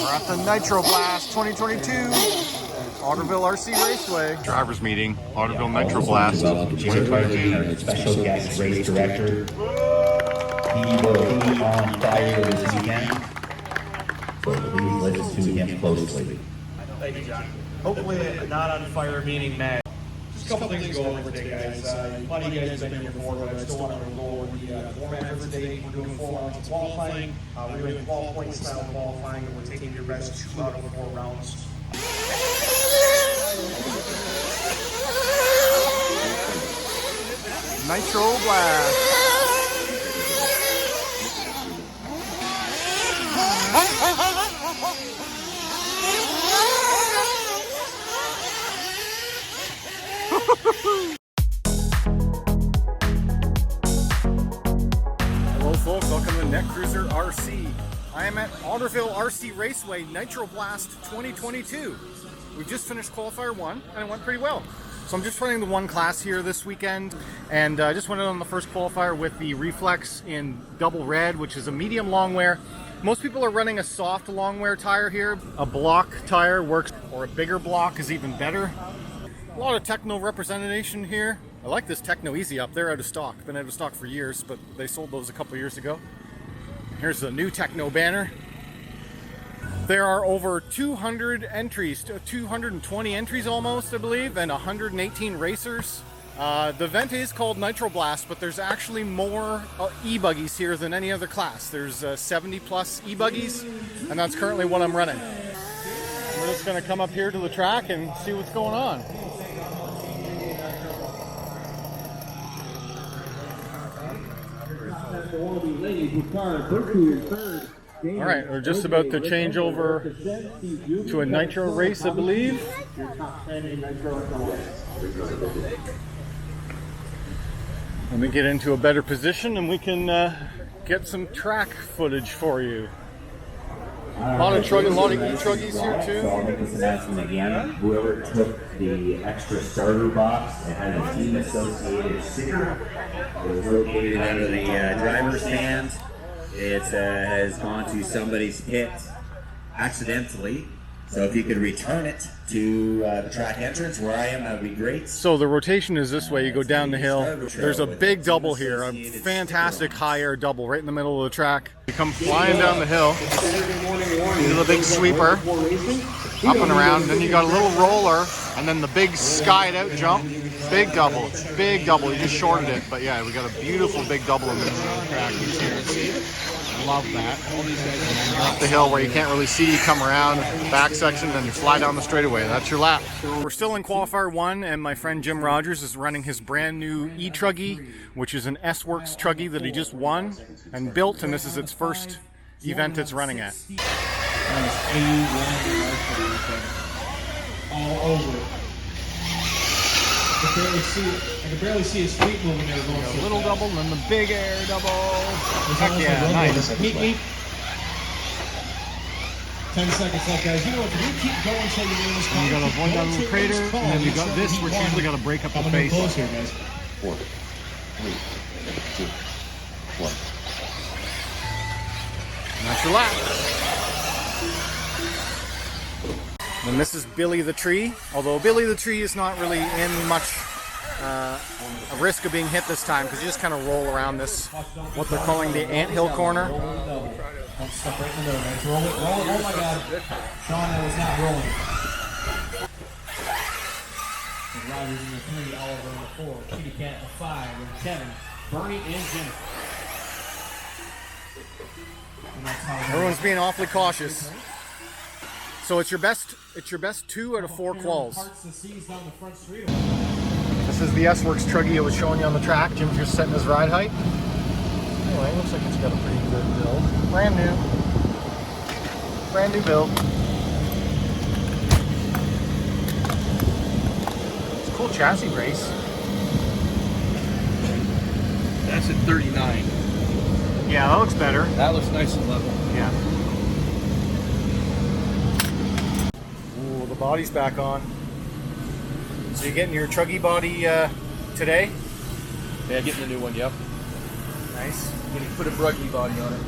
We're at the Nitro Blast 2022, Otterville RC Raceway. Drivers meeting, Otterville Nitro Blast 2022. Special guest race director. He will be on fire this weekend. So please listen to him closely. Thank you, John. Hopefully not on fire, meaning mad. Just a couple things to go over today, guys. A lot of you guys have been here before, but I still want to go over the format for today. We're doing 4 rounds of qualifying. We're doing ballpoint style qualifying, and we're taking your best 2 out of 4 rounds. Nitro Blast. Hello folks, welcome to Netcruzer RC. I am at Otterville RC Raceway Nitro Blast 2022. We've just finished Qualifier 1 and it went pretty well. So I'm just running the 1 class here this weekend, and I just went on the first qualifier with the Reflex in double red, which is a medium long wear. Most people are running a soft long wear tire here. A block tire works, or a bigger block is even better. A lot of Tekno representation here. I like this Tekno Easy Up. They're out of stock. Been out of stock for years, but they sold those a couple years ago. Here's the new Tekno banner. There are over 200 entries, 220 entries almost, I believe, and 118 racers. The event is called Nitro Blast, but there's actually more e-buggies here than any other class. There's 70 plus e-buggies, and that's currently what I'm running. We're just going to come up here to the track and see what's going on. Alright, we're just about to change over to a Nitro race, I believe. Let me get into a better position and we can get some track footage for you. A lot of e-truggies here too. So I'll make this announcement again. Whoever took the extra starter box, it had a team associated sticker. It was located under the driver's stand. It has gone to somebody's pit accidentally. So if you could return it to the track entrance where I am, that would be great. So the rotation is this way. You go down the hill. There's a big double here, a fantastic high air double right in the middle of the track. You come flying down the hill. You do the big sweeper, up and around. Then you got a little roller, and then the big skied out jump. Big double, big double. You just shorted it, but yeah, we got a beautiful big double in the middle of the track. You see. Love that. And you're up the hill where you can't really see. You come around the back section, then you fly down the straightaway. That's your lap. We're still in Qualifier 1, and my friend Jim Rogers is running his brand new e-truggy, which is an S-Works truggy that he just won and built, and this is its first event it's running at. All over. I can barely see his feet moving there. A little double, and then the big air double. Heck yeah, nice. Meet. 10 seconds left, guys. You know what? You keep going until you win this call. You got to avoid that little crater, and then you got this, which usually got to break up the face. Close here, guys. 4, 3, 2, 1. And that's your lap. And this is Billy the Tree, although Billy the Tree is not really in much a risk of being hit this time because you just kind of roll around this, what they're calling the anthill corner. Step right in the middle, guys. Roll it. Oh my God. Sean, that was not rolling. Rogers in the 3, Oliver in the 4, Kitty Cat in the 5, and Kevin, Bernie, and Jimmy. Everyone's being awfully cautious. So it's your best 2 out of 4 quals. This is the S-Works truggy I was showing you on the track. Jim's just setting his ride height. Anyway, looks like it's got a pretty good build. Brand new build. It's a cool chassis race. That's at 39. Yeah, that looks better. That looks nice and level. Yeah. Ooh, the body's back on. So you're getting your truggy body today? Yeah, getting the new one, yep. Nice. Put a bruggy body on it.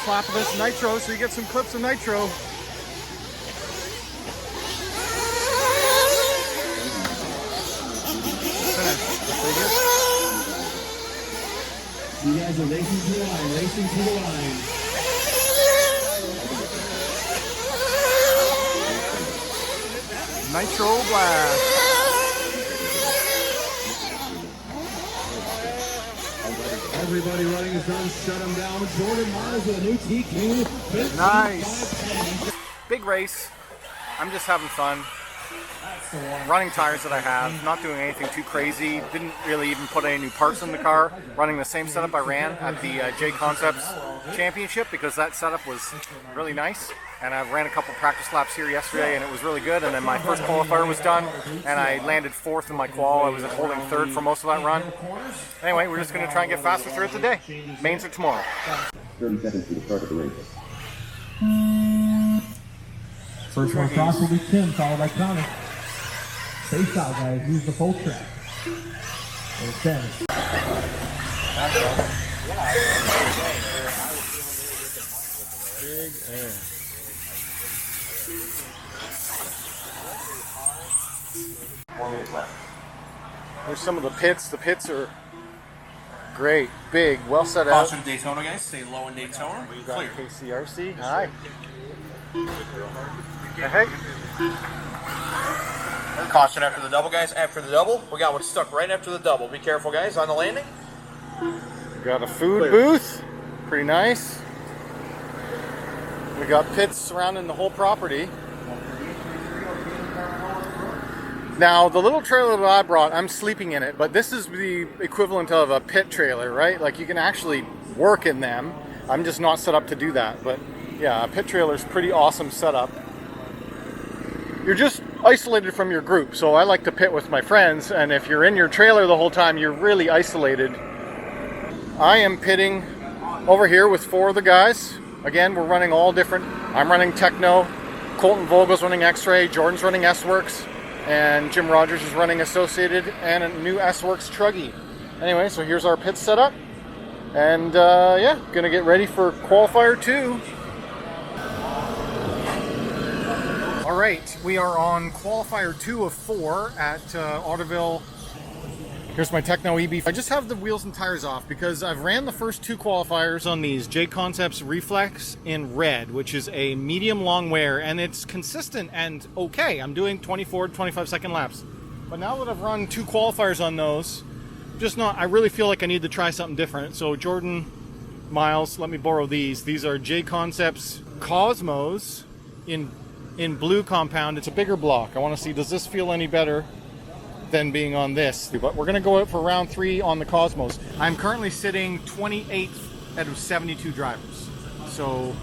last lap of this Nitro, so you get some clips of Nitro. You guys are racing to the line, racing to the line. Nitro Blast. Everybody running is done, shut them down. Jordan Myers with a new TK. Nice. Big race. I'm just having fun. Running tires that I have, not doing anything too crazy. Didn't really even put any new parts in the car. Running the same setup I ran at the J Concepts Championship because that setup was really nice. And I ran a couple practice laps here yesterday and it was really good. And then my first qualifier was done and I landed 4th in my qual. I was holding 3rd for most of that run. Anyway, we're just going to try and get faster throughout the day. Mains are tomorrow. 30 seconds to the start of the race. First one across will be Tim, followed by Connor. Face out, guys. Use the full track. There's 10. Big air. There's some of the pits. The pits are great, big, well set out. Caution Daytona, guys. Stay low in Daytona. We've got Clear. KCRC. Hi. Hey. Caution after the double, guys. After the double. We got one stuck right after the double. Be careful, guys, on the landing. Got a food booth. Pretty nice. We got pits surrounding the whole property. Now, the little trailer that I brought, I'm sleeping in it, but this is the equivalent of a pit trailer, right? Like, you can actually work in them. I'm just not set up to do that, but yeah, a pit trailer is pretty awesome setup. You're just isolated from your group, so I like to pit with my friends, and if you're in your trailer the whole time, you're really isolated. I am pitting over here with 4 of the guys. Again, we're running all different. I'm running Tekno, Colton Vogel's running X-Ray, Jordan's running S-Works, and Jim Rogers is running Associated and a new S-Works Truggy. Anyway, so here's our pit setup. And yeah, gonna get ready for Qualifier 2. All right, we are on Qualifier 2 of 4 at Otterville. Here's my Tekno EB. I just have the wheels and tires off because I've ran the first 2 qualifiers on these J Concepts Reflex in red, which is a medium long wear, and it's consistent and okay. I'm doing 24 to 25 second laps. But now that I've run 2 qualifiers on those, I really feel like I need to try something different. So Jordan, Miles, let me borrow these. These are J Concepts Cosmos in blue compound. It's a bigger block. I want to see, does this feel any better than being on this? But we're going to go out for round 3 on the Cosmos. I'm currently sitting 28th out of 72 drivers. So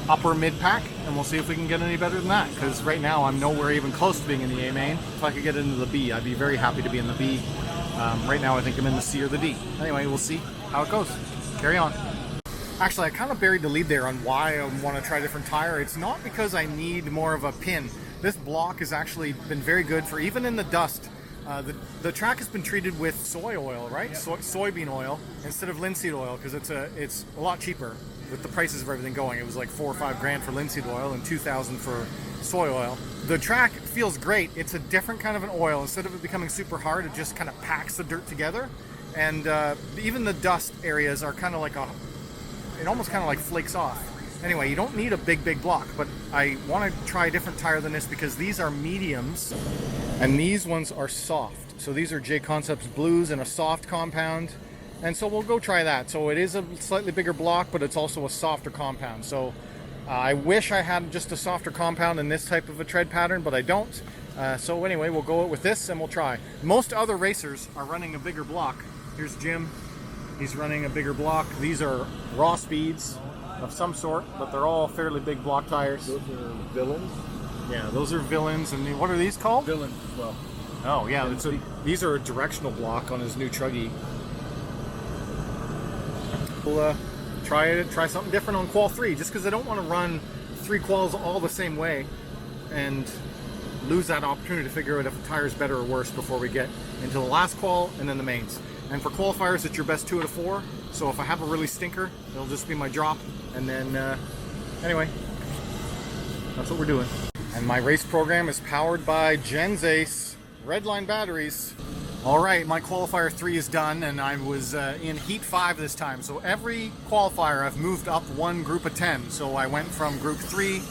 upper mid-pack, and we'll see if we can get any better than that, because right now I'm nowhere even close to being in the A main. If I could get into the B, I'd be very happy to be in the B. Right now I think I'm in the C or the D. Anyway, we'll see how it goes. Carry on. Actually, I kind of buried the lead there on why I want to try a different tire. It's not because I need more of a pin. This block has actually been very good for even in the dust. The track has been treated with soy oil, right? Soybean oil instead of linseed oil, because it's a lot cheaper with the prices of everything going. It was like $4 or $5 grand for linseed oil and $2,000 for soy oil. The track feels great. It's a different kind of an oil. Instead of it becoming super hard, it just kind of packs the dirt together. And even the dust areas are kind of like it almost kind of like flakes off. Anyway, you don't need a big block, but I want to try a different tire than this because these are mediums and these ones are soft. So these are J Concepts Blues in a soft compound, and so we'll go try that. So it is a slightly bigger block, but it's also a softer compound. So I wish I had just a softer compound in this type of a tread pattern, but I don't. So anyway, we'll go with this and we'll try. Most other racers are running a bigger block. Here's Jim. He's running a bigger block. These are raw speeds of some sort, but they're all fairly big block tires. Those are villains. Yeah, those are villains. And what are these called? Villains as well. Oh yeah, these are a directional block on his new Truggy. We'll try something different on Qual 3, just because I don't want to run 3 quals all the same way and lose that opportunity to figure out if the tire is better or worse before we get into the last qual and then the mains. And for qualifiers, it's your best 2 out of 4. So if I have a really stinker, it'll just be my drop. And then, anyway, that's what we're doing. And my race program is powered by Genzace Redline batteries. All right, my qualifier 3 is done, and I was in heat 5 this time. So every qualifier I've moved up one group of 10. So I went from group 3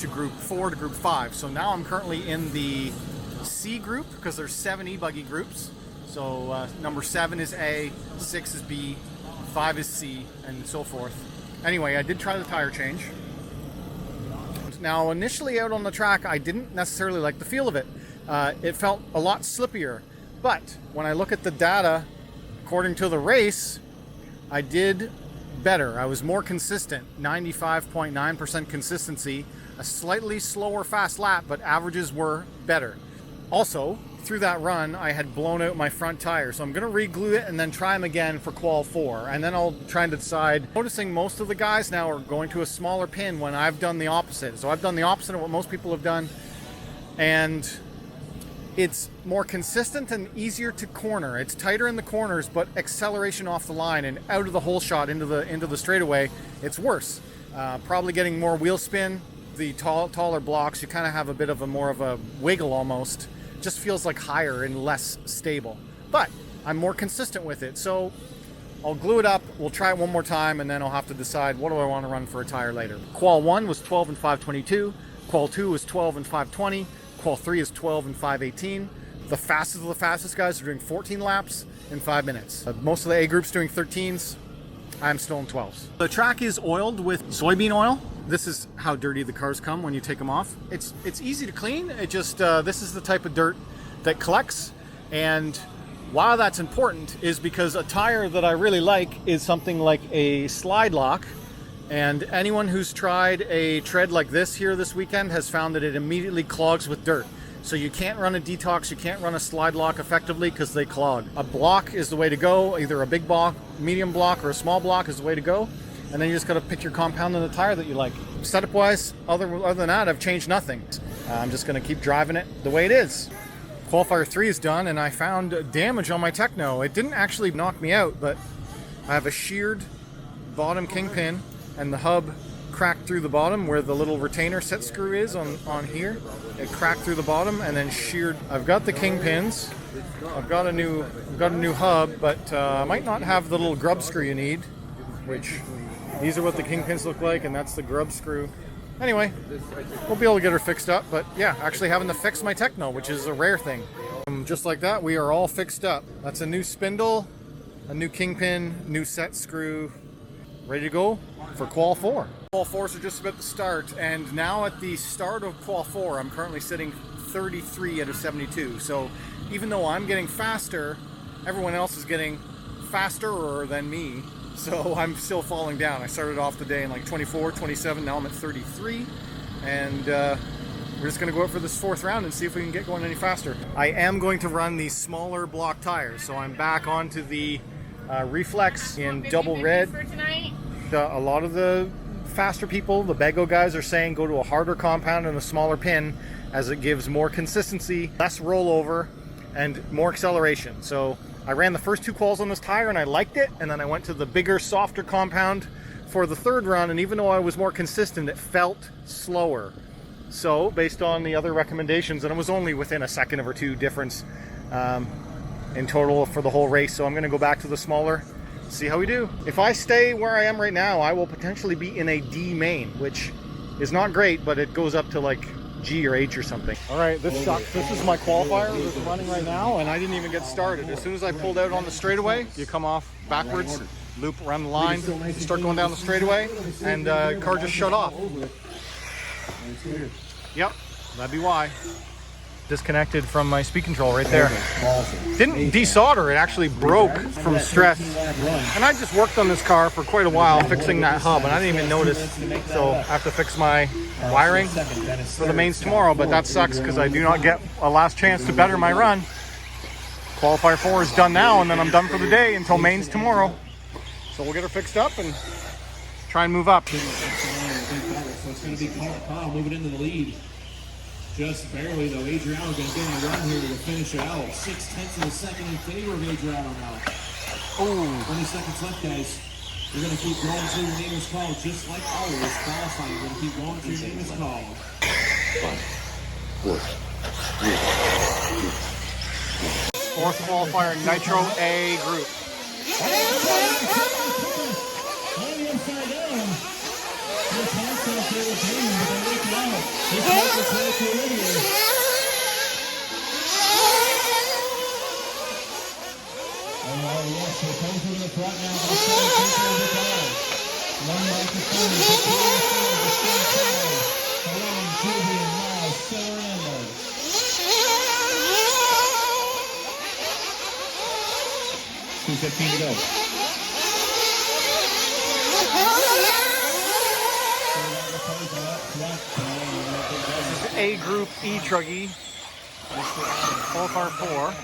to group 4 to group 5. So now I'm currently in the C group because there's 7 e-buggy groups. So number 7 is A, 6 is B, 5 is C, and so forth. Anyway, I did try the tire change. Now, initially out on the track, I didn't necessarily like the feel of it. It felt a lot slippier. But when I look at the data, according to the race, I did better. I was more consistent, 95.9% consistency, a slightly slower fast lap, but averages were better. Also, through that run, I had blown out my front tire, so I'm going to re-glue it and then try them again for Qual 4, and then I'll try and decide. Noticing most of the guys now are going to a smaller pin when I've done the opposite. So I've done the opposite of what most people have done, and it's more consistent and easier to corner. It's tighter in the corners, but acceleration off the line and out of the hole shot into the straightaway, it's worse. Probably getting more wheel spin. The taller blocks, you kind of have a bit of a more of a wiggle almost. Just feels like higher and less stable. But I'm more consistent with it, so I'll glue it up. We'll try it one more time, and then I'll have to decide what do I want to run for a tire later. Qual 1 was 12 and 522. Qual 2 was 12 and 520. Qual 3 is 12 and 518. The fastest of the fastest guys are doing 14 laps in 5 minutes. Most of the A group's doing 13s. I'm still in 12s. The track is oiled with soybean oil. This is how dirty the cars come when you take them off. It's easy to clean. It just this is the type of dirt that collects. And why that's important is because a tire that I really like is something like a slide lock. And anyone who's tried a tread like this here this weekend has found that it immediately clogs with dirt. So you can't run a detox, you can't run a slide lock effectively because they clog. A block is the way to go. Either a big block, medium block, or a small block is the way to go. And then you just got to pick your compound in the tire that you like. Setup wise, other than that, I've changed nothing. I'm just going to keep driving it the way it is. Qualifier 3 is done, and I found damage on my Tekno. It didn't actually knock me out, but I have a sheared bottom kingpin, and the hub cracked through the bottom where the little retainer set screw is on here. It cracked through the bottom and then sheared. I've got the kingpins. I've got a new hub, but I might not have the little grub screw you need, which these are what the kingpins look like, and that's the grub screw. Anyway, we'll be able to get her fixed up, but yeah, actually having to fix my Tekno, which is a rare thing. Just like that, we are all fixed up. That's a new spindle, a new kingpin, new set screw, ready to go for Qual 4. Qual 4s are just about to start, and now at the start of Qual 4, I'm currently sitting 33 out of 72. So even though I'm getting faster, everyone else is getting faster than me. So I'm still falling down. I started off the day in like 24, 27, now I'm at 33. And we're just gonna go out for this 4th round and see if we can get going any faster. I am going to run these smaller block tires. So I'm back onto the Reflex in double red. A lot of the faster people, the Bego guys, are saying go to a harder compound and a smaller pin as it gives more consistency, less rollover, and more acceleration. So I ran the first 2 quals on this tire and I liked it, and then I went to the bigger, softer compound for the 3rd run, and even though I was more consistent, it felt slower. So based on the other recommendations, and it was only within a second or 2 difference in total for the whole race, so I'm going to go back to the smaller, see how we do. If I stay where I am right now, I will potentially be in a D main, which is not great, but it goes up to like G or H or something. All right, this sucks. This is my qualifier that's running right now, and I didn't even get started. As soon as I pulled out on the straightaway, you come off backwards, loop around the line, start going down the straightaway, and car just shut off. Yep, that'd be why. Disconnected from my speed control right there. Didn't desolder, it actually broke from stress. And I just worked on this car for quite a while fixing that hub, and I didn't even notice. So I have to fix my wiring for the mains tomorrow, but that sucks because I do not get a last chance to better my run. Qualifier 4 is done now, and then I'm done for the day until mains tomorrow. So we'll get her fixed up and try and move up. So it's going to be Kyle moving into the lead. Just barely, though. Adriano going to get on a run here to finish it out. 0.6 of a second in favor of Adriano now. Oh, 20 seconds left, guys. We're going to keep going until your name is called, just like always. Qualifying, we're going to keep going until your name is called. 5, 4, 3, 2. Fourth qualifier, Nitro A group. $2:15 to go. A group E truggy. Qualifier 4.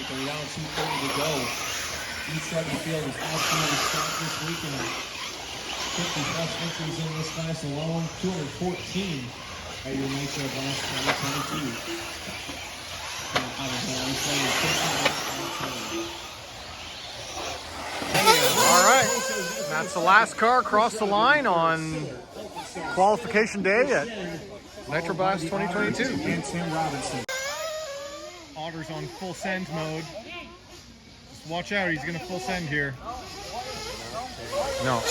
Around 2:30 to go. Each truck field is outstanding stock this weekend. 50 plus entries in this class alone. 214 at your Nitro Blast 2022. All right, that's the last car across the line on qualification day at Nitro Blast 2022. And Tim Robinson. Otter's on full send mode. Just watch out, he's gonna full send here. No.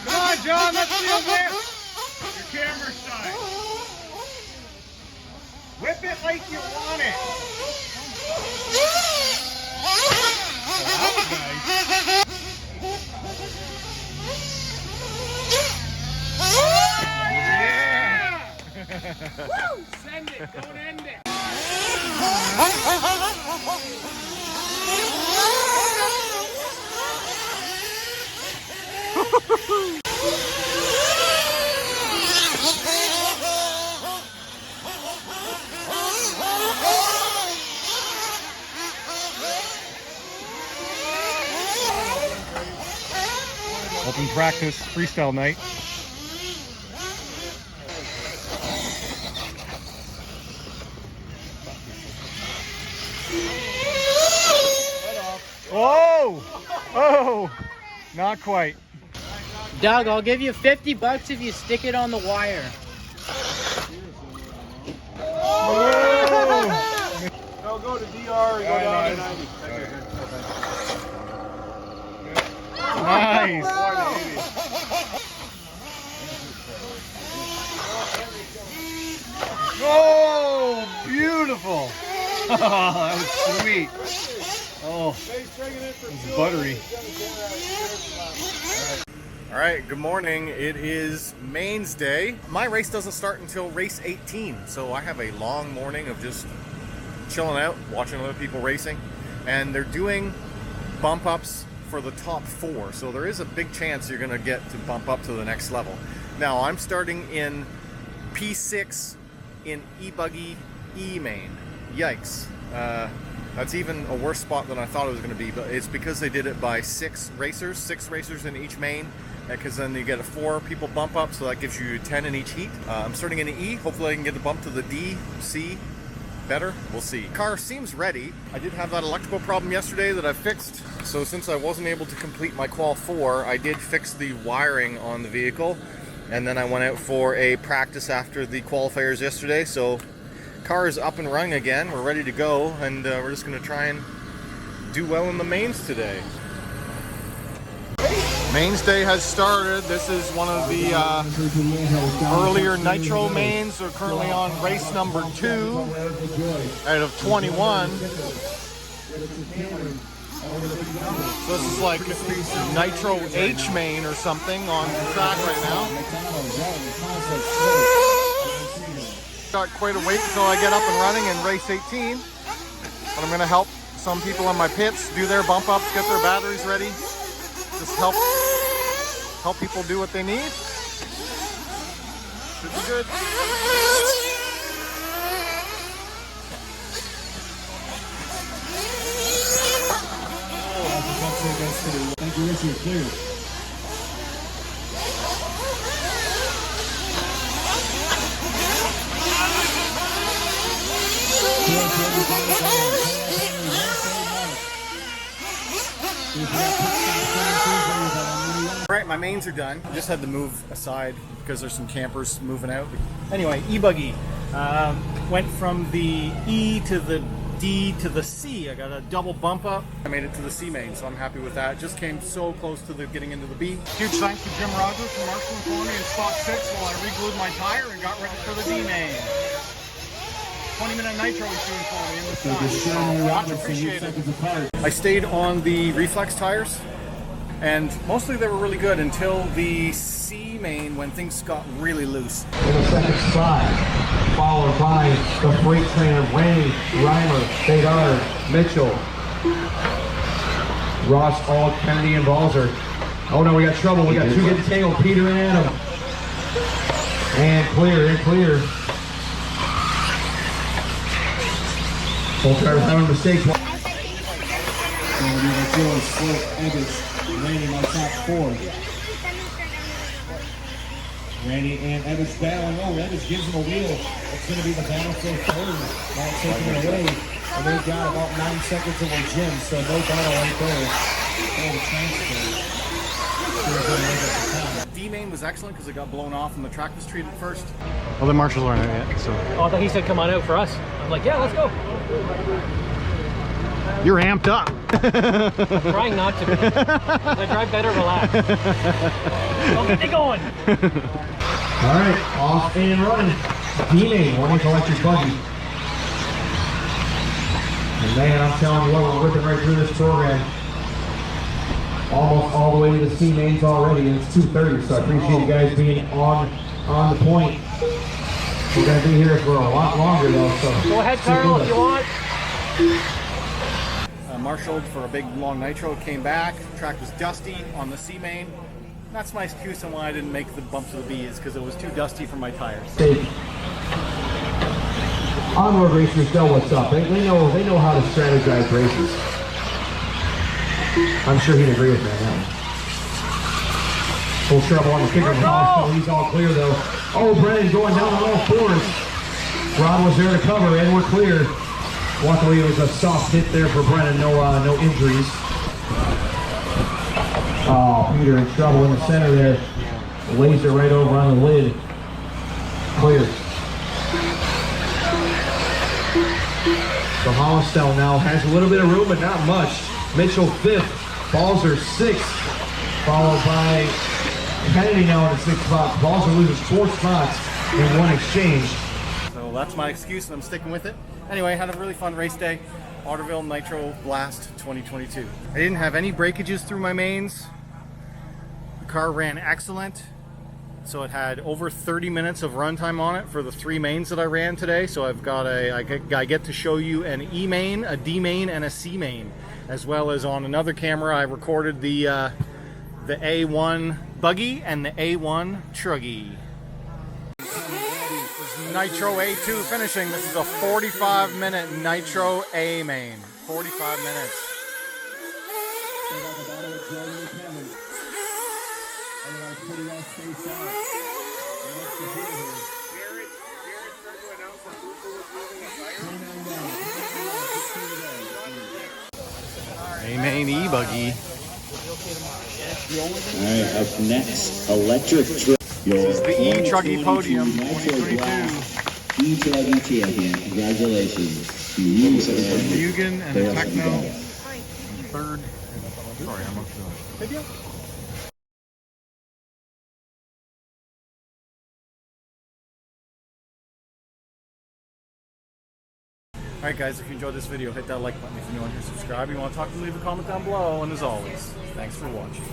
Come on, John, let's feel this. Your camera side. Whip it like you want it. That was nice. Yeah! Woo! Send it, don't end it. Open practice freestyle night. Oh! Oh! Not quite. Doug, I'll give you $50 if you stick it on the wire. Oh! No, go to DR and go down to 90. Nice. Oh, beautiful. That was sweet. Oh, it's buttery. All right, good morning. It is mains day. My race doesn't start until race 18, so I have a long morning of just chilling out, watching other people racing, and they're doing bump ups for the top 4, so there is a big chance you're going to get to bump up to the next level. Now I'm starting in P6 in E-Buggy E-Main. Yikes. That's even a worse spot than I thought it was going to be, but it's because they did it by 6 racers in each main, because then you get a 4 people bump up, so that gives you 10 in each heat. I'm starting in the E. Hopefully I can get a bump to the D, C, better. We'll see. Car seems ready. I did have that electrical problem yesterday that I fixed, so since I wasn't able to complete my qual 4, I did fix the wiring on the vehicle, and then I went out for a practice after the qualifiers yesterday, so car is up and running again. We're ready to go, and we're just going to try and do well in the mains today. Mains day has started. This is one of the earlier Nitro mains. We're currently on race number 2 out of 21. So this is like Nitro H main or something on track right now. Got quite a wait until I get up and running in race 18. But I'm going to help some people in my pits do their bump ups, get their batteries ready. Just help people do what they need. Should be good. Thank you, Richard. Clear. Alright, my mains are done. I just had to move aside because there's some campers moving out. Anyway, e-buggy. Went from the E to the D to the C. I got a double bump up. I made it to the C main, so I'm happy with that. Just came so close to the getting into the B. Huge thanks to Jim Rogers from Marshall and Columbia in spot 6 while I re-glued my tire and got ready for the D main. 20-minute nitro was doing for me in the sun. Much appreciated. I stayed on the reflex tires, and mostly they were really good until the C main when things got really loose. In the second spot, followed by the freight trainer Wayne, Reimer, Bedard, Mitchell, Ross, Auld, Kennedy, and Balzer. Oh no, we got trouble. We got two getting tangled, Peter and Adam. And clear. Both drivers having mistakes. Randy on top 4. Randy and Evans battling. Oh, Evans gives him a wheel. It's going to be the battle for third. Now taking it away. And they've got about 9 seconds of a gym, so no battle right there. Oh, the transfer. D-main was excellent because it got blown off and the track was treated first. Well, the marshals aren't out yet, so. Oh, I thought he said come on out for us. I'm like, yeah, let's go. You're amped up. I'm trying not to be. I drive better relaxed. Don't get me going. All right, off and running. D-main, one electric buggy. And man, I'm telling you what, we're whipping right through this program. Almost all the way to the C mains already, and it's 2:30, so I appreciate you guys being on the point. We're gonna be here for a lot longer though, so. Go ahead, Carl, if you want. Marshaled for a big long nitro, came back, track was dusty on the C main. That's my excuse on why I didn't make the bump to the B, is because it was too dusty for my tires. Onroad racers know what's up. They know how to strategize races. I'm sure he'd agree with me on that one. Full trouble on the kicker. He's all clear though. Oh, Brennan going down on all fours. Rod was there to cover, and we're clear. Luckily, it was a soft hit there for Brennan. No injuries. Oh, Peter in trouble in the center there. Laser right over on the lid. Clear. So Hollister now has a little bit of room, but not much. Mitchell 5th, Balzer 6th, followed by Kennedy now in the 6th spot. Balzer loses 4 spots in one exchange. So that's my excuse, and I'm sticking with it. Anyway, had a really fun race day. Otterville Nitro Blast 2022. I didn't have any breakages through my mains. The car ran excellent. So it had over 30 minutes of runtime on it for the 3 mains that I ran today. So I've got I get to show you an E main, a D main, and a C main, as well as on another camera I recorded the A1 buggy and the A1 truggy. Nitro A2 finishing. This is a 45-minute Nitro A main. 45 minutes. A main E-buggy. Alright, up next, electric truck. This is the E-Truggy Podium 2022. E-Truggy champion. Congratulations. Mugen and a Tekno. Third. Sorry, I'm up to video. Alright guys, if you enjoyed this video, hit that like button. If you're new here, subscribe. If you want to talk to me, leave a comment down below. And as always, thanks for watching.